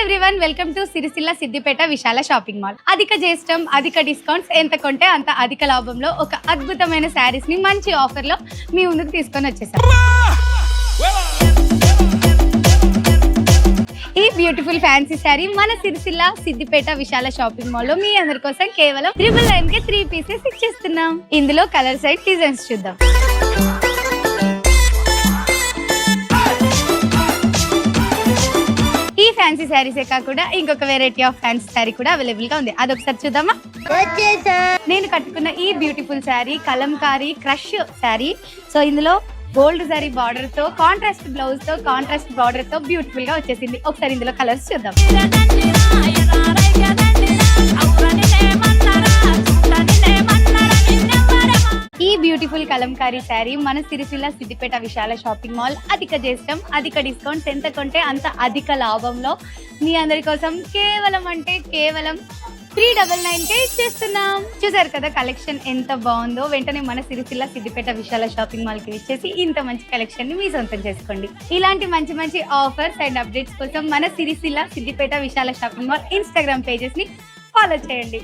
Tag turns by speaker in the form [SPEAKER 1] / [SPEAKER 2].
[SPEAKER 1] Everyone, welcome to Siricilla Siddipet Vishala shopping mall. అధిక జ్యేష్టం, అధిక డిస్కౌంట్స్, ఎంత కొంటే అంత అధిక లాభంలో ఒక అద్భుతమైన శారీస్ ని మంచి ఆఫర్ లో మీ ముందుకు తీసుకొని వచ్చేసాం. ఈ బ్యూటిఫుల్ ఫ్యాన్సీ శారీ మన సిరిసిల్ల సిద్దిపేట విశాల షాపింగ్ మాల్ లో మీ అందరి కోసం కేవలం 999 కి 3 పీసెస్ ఇచ్చేస్తున్నాం. ఇందులో కలర్స్ అండ్ డిజైన్స్ చూద్దాం. ఈ ఫ్యాన్సీ శారీసే కాకుండా ఇంకొక వెరైటీ ఆఫ్ ఫ్యాన్సీ శారీ కూడా అవైలబుల్ గా ఉంది. అదొకసారి చూద్దామా. నేను కట్టుకున్న ఈ beautiful sari Kalamkari crush sari. So ఇందులో గోల్డ్ జరీ బార్డర్ తో, కాంట్రాస్ట్ బ్లౌజ్ తో, కాంట్రాస్ట్ బార్డర్ తో బ్యూటిఫుల్ గా వచ్చేసింది. ఒకసారి ఇందులో కలర్స్ చూద్దాం. ఈ బ్యూటిఫుల్ కలంకారీ శారీ మన సిరిసిల్ల సిద్దిపేట విశాల షాపింగ్ మాల్ అధిక జ్యేష్టం, అధిక డిస్కౌంట్స్, ఎంత కొంటే అంత అధిక లాభంలో మీ అందరి కోసం కేవలం 399 కే ఇచ్చేస్తున్నాం. చూసారు కదా కలెక్షన్ ఎంత బాగుందో. వెంటనే మన సిరిసిల్ల సిద్దిపేట విశాల షాపింగ్ మాల్ కి ఇచ్చేసి ఇంత మంచి కలెక్షన్ ని మీ సొంతం చేసుకోండి. ఇలాంటి మంచి మంచి ఆఫర్స్ అండ్ అప్డేట్స్ కోసం మన Sircilla Siddipet Vishala shopping mall Instagram pages ని ఫాలో చేయండి.